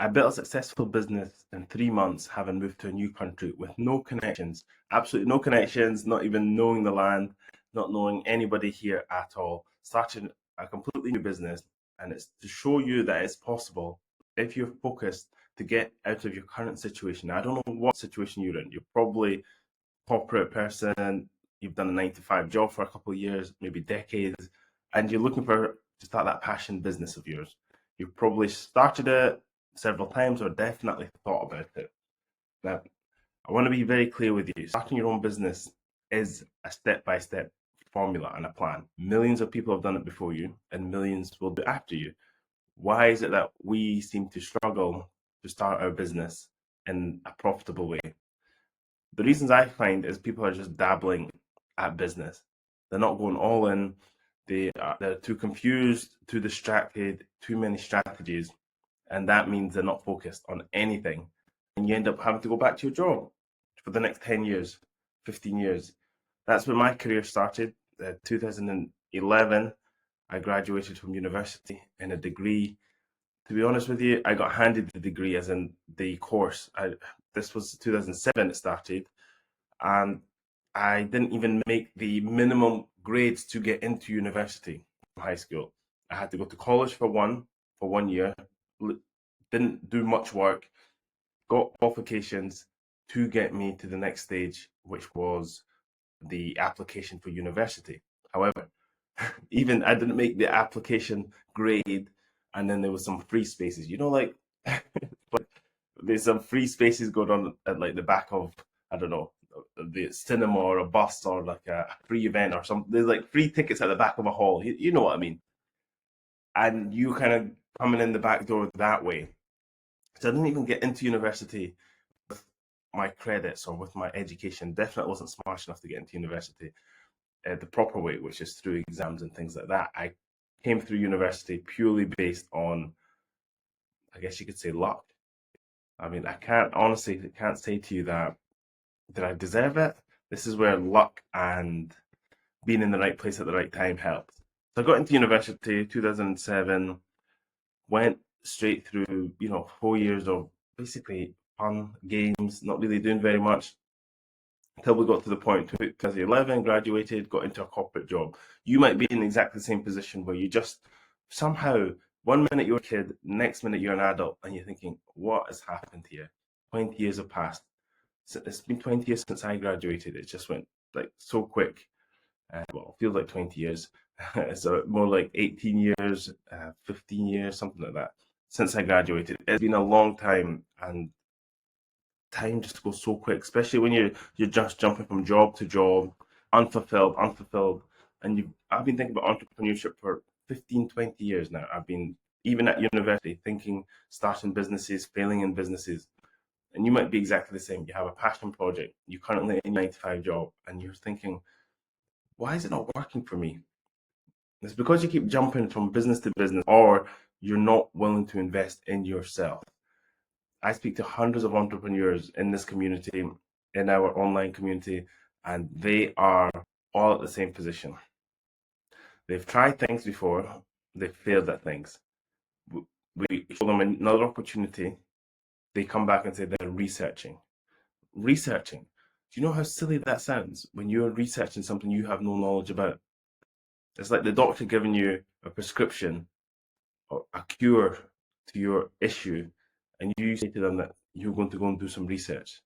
I built a successful business in 3 months, having moved to a new country with no connections, absolutely no connections, not even knowing the land, not knowing anybody here at all. Starting a completely new business, and it's to show you that it's possible if you're focused to get out of your current situation. Now, I don't know what situation you're in. You're probably a corporate person, you've done a 9 to 5 job for a couple of years, maybe decades, and you're looking for to start that passion business of yours. You've probably started it several times or definitely thought about it. Now, I want to be very clear with you. Starting your own business is a step by step formula and a plan. Millions of people have done it before you, and millions will do after you. Why is it that we seem to struggle to start our business in a profitable way? The reasons I find is people are just dabbling at business. They're not going all in. They're too confused, too distracted, too many strategies, and that means they're not focused on anything. And you end up having to go back to your job for the next 10 years, 15 years. That's when my career started. 2011, I graduated from university in a degree. To be honest with you, I got handed the degree as in the course. This was 2007 it started, and I didn't even make the minimum grades to get into university from high school. I had to go to college for 1 year, didn't do much work, got qualifications to get me to the next stage, which was the application for university. However, even I didn't make the application grade, and then there was some free spaces. Like there's some free spaces going on at like the back of, I don't know, the cinema or a bus or like a free event or something. There's like free tickets at the back of a hall. You know what I mean? And you kind of coming in the back door that way. So I didn't even get into university with my credits or with my education. Definitely wasn't smart enough to get into university the proper way, which is through exams and things like that. I came through university purely based on, I guess you could say, luck. I mean, I can't honestly can't say to you that did I deserve it? This is where luck and being in the right place at the right time helped. So I got into university 2007, went straight through, 4 years of basically fun games, not really doing very much until we got to the point 2011, graduated, got into a corporate job. You might be in exactly the same position where you just somehow, 1 minute you're a kid, next minute you're an adult, and you're thinking, what has happened here? 20 years have passed. So it's been 20 years since I graduated. It just went like so quick. Well, it feels like 20 years. So more like 18 years, 15 years, something like that, since I graduated. It's been a long time, and time just goes so quick, especially when you're just jumping from job to job, unfulfilled. And I've been thinking about entrepreneurship for 15, 20 years now. I've been even at university thinking, starting businesses, failing in businesses. And you might be exactly the same. You have a passion project, you're currently in a 9 to 5 job, and you're thinking, why is it not working for me? It's because you keep jumping from business to business, or you're not willing to invest in yourself. I speak to hundreds of entrepreneurs in this community, in our online community, and they are all at the same position. They've tried things before, they've failed at things. We show them another opportunity, they come back and say they're researching. Researching. Do you know how silly that sounds when you're researching something you have no knowledge about? It's like the doctor giving you a prescription or a cure to your issue, and you say to them that you're going to go and do some research.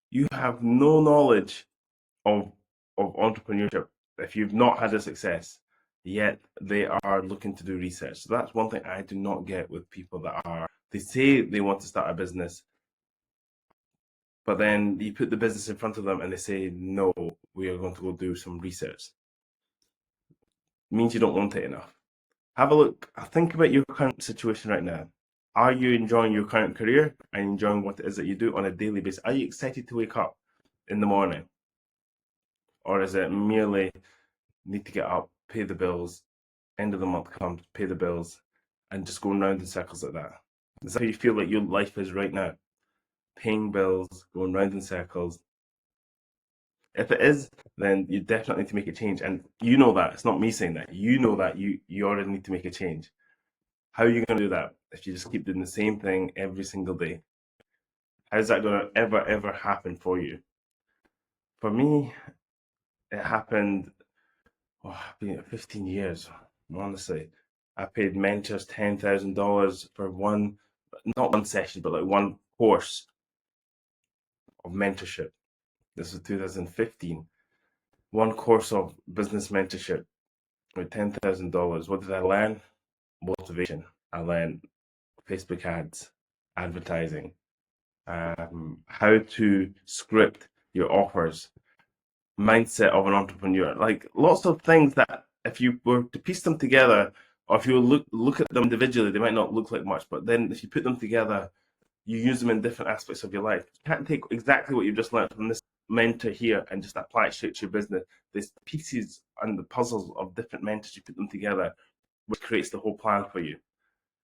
You have no knowledge of entrepreneurship if you've not had a success, yet they are looking to do research. So that's one thing I do not get with people that are, they say they want to start a business, but then you put the business in front of them and they say, no, we are going to go do some research. It means you don't want it enough. Have a look, think about your current situation right now. Are you enjoying your current career and enjoying what it is that you do on a daily basis? Are you excited to wake up in the morning? Or is it merely need to get up, pay the bills, end of the month comes, pay the bills, and just going round in circles like that? Is that how you feel like your life is right now? Paying bills, going round in circles. If it is, then you definitely need to make a change. And you know that. It's not me saying that. You know that you already need to make a change. How are you going to do that if you just keep doing the same thing every single day? How's that going to ever happen for you? For me, it happened, I've been at 15 years, honestly. I paid mentors $10,000 for not one session, but like one course of mentorship. This was 2015. One course of business mentorship with $10,000. What did I learn? Motivation. I learned Facebook ads, advertising, how to script your offers, mindset of an entrepreneur. Like lots of things that if you were to piece them together, or if you look at them individually, they might not look like much. But then if you put them together, you use them in different aspects of your life. You can't take exactly what you've just learned from this mentor here and just apply it straight to your business. There's pieces and the puzzles of different mentors, you put them together, which creates the whole plan for you.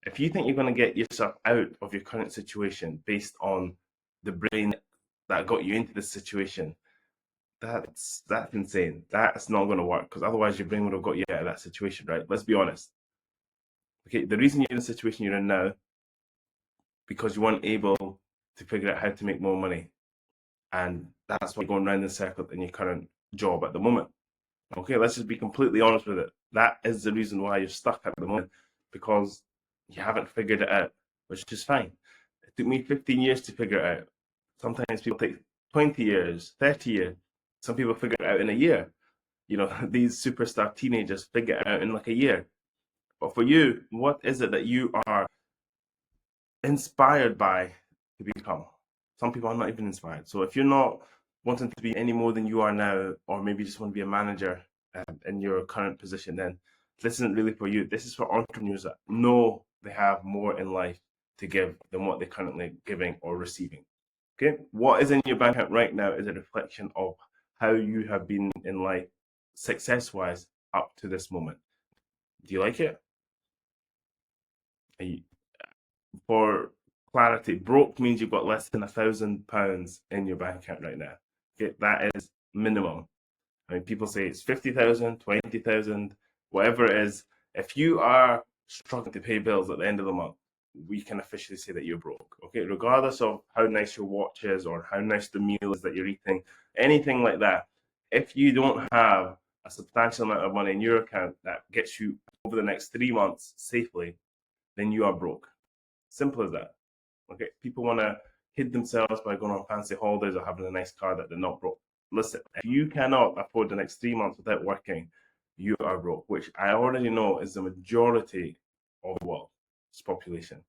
If you think you're going to get yourself out of your current situation based on the brain that got you into this situation, that's insane. That's not going to work, because otherwise your brain would have got you out of that situation, right? Let's be honest. Okay, the reason you're in the situation you're in now, because you weren't able to figure out how to make more money, and that's why you're going round in circles in your current job at the moment. Okay, let's just be completely honest with it. That is the reason why you're stuck at the moment, because you haven't figured it out, which is fine. It took me 15 years to figure it out. Sometimes people take 20 years, 30 years. Some people figure it out in a year. You know, these superstar teenagers figure it out in like a year. But for you, what is it that you are inspired by to become? Some people are not even inspired. So if you're not wanting to be any more than you are now, or maybe just want to be a manager in your current position, then this isn't really for you. This is for entrepreneurs that know they have more in life to give than what they're currently giving or receiving. Okay, what is in your bank account right now is a reflection of how you have been in life, success-wise, up to this moment. Do you like it? For clarity, broke means you've got less than £1,000 in your bank account right now. Okay, that is minimum. I mean, people say it's 50,000, 20,000, whatever it is. If you are struggling to pay bills at the end of the month, we can officially say that you're broke. Okay, regardless of how nice your watch is or how nice the meal is that you're eating, anything like that. If you don't have a substantial amount of money in your account that gets you over the next 3 months safely, then you are broke. Simple as that. Okay, people want to hid themselves by going on fancy holidays or having a nice car that they're not broke. Listen, if you cannot afford the next 3 months without working, you are broke, which I already know is the majority of the world's population.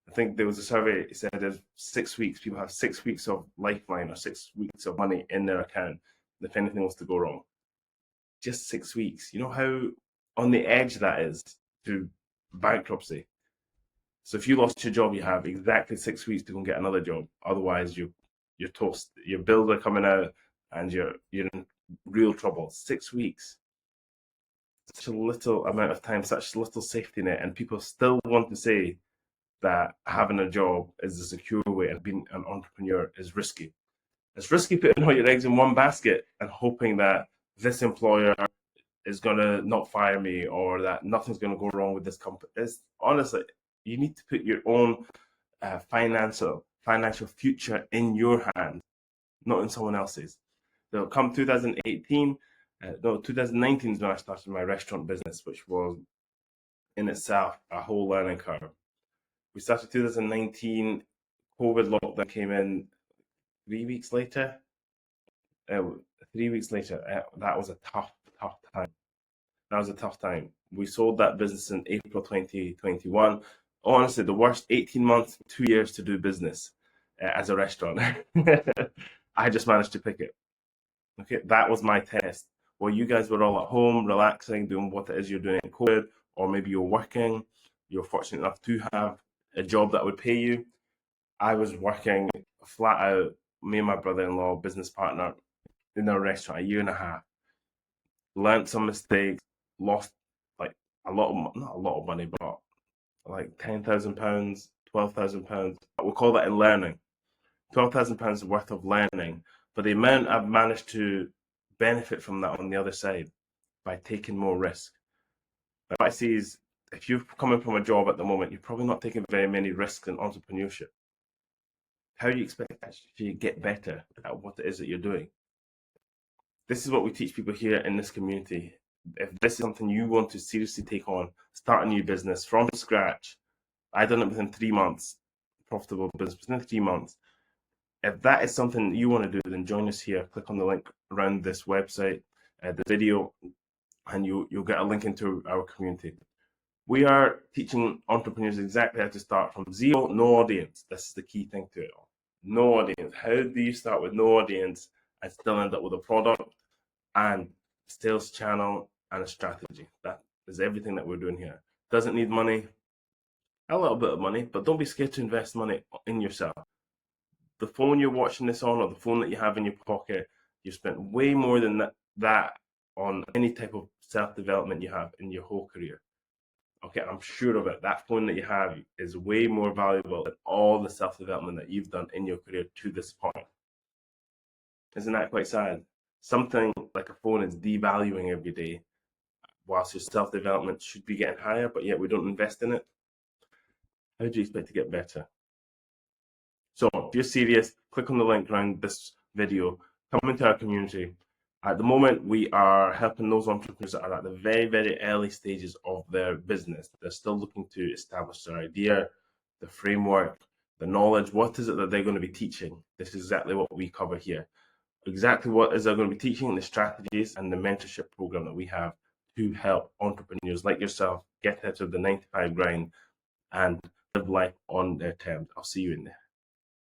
I think there was a survey that said there's 6 weeks, people have 6 weeks of lifeline or 6 weeks of money in their account if anything was to go wrong. Just 6 weeks. You know how on the edge that is to bankruptcy. So if you lost your job, you have exactly 6 weeks to go and get another job. Otherwise, you're toast. Your bills are coming out, and you're in real trouble. 6 weeks, such a little amount of time, such a little safety net, and people still want to say that having a job is a secure way and being an entrepreneur is risky. It's risky putting all your eggs in one basket and hoping that this employer is gonna not fire me or that nothing's gonna go wrong with this company. It's honestly, you need to put your own financial future in your hands, not in someone else's. So come 2018, no, 2019 is when I started my restaurant business, which was in itself a whole learning curve. We started 2019, COVID lockdown came in 3 weeks later. 3 weeks later, that was a tough time. That was a tough time. We sold that business in April 2021. Honestly, the worst 18 months, 2 years to do business as a restaurant. I just managed to pick it. Okay, that was my test. While you guys were all at home, relaxing, doing what it is you're doing in COVID, or maybe you're working, you're fortunate enough to have a job that would pay you. I was working flat out, me and my brother-in-law, business partner, in a restaurant, a year and a half. Learned some mistakes, lost like a lot of, not a lot of money, but like £10,000, £12,000. We'll call that in learning. £12,000 worth of learning, but the amount I've managed to benefit from that on the other side by taking more risk. What I see is if you're coming from a job at the moment, you're probably not taking very many risks in entrepreneurship. How do you expect to actually get better at what it is that you're doing? This is what we teach people here in this community. If this is something you want to seriously take on, start a new business from scratch. I've done it within 3 months, profitable business within 3 months. If that is something you want to do, then join us here. Click on the link around this website, the video, and you'll get a link into our community. We are teaching entrepreneurs exactly how to start from zero, no audience. This is the key thing to it all. No audience. How do you start with no audience and still end up with a product and sales channel and a strategy? That is everything that we're doing here. Doesn't need money, a little bit of money, but don't be scared to invest money in yourself. The phone you're watching this on, or the phone that you have in your pocket, you've spent way more than that on any type of self-development you have in your whole career. Okay, I'm sure of it. That phone that you have is way more valuable than all the self-development that you've done in your career to this point. Isn't that quite sad? Something like a phone is devaluing every day, whilst your self-development should be getting higher, but yet we don't invest in it. How do you expect to get better? So if you're serious, click on the link around this video, come into our community. At the moment, we are helping those entrepreneurs that are at the very, very early stages of their business. They're still looking to establish their idea, the framework, the knowledge. What is it that they're going to be teaching? This is exactly what we cover here. Exactly what is they're going to be teaching, the strategies and the mentorship program that we have to help entrepreneurs like yourself get out of the 9-to-5 grind and live life on their terms. I'll see you in there.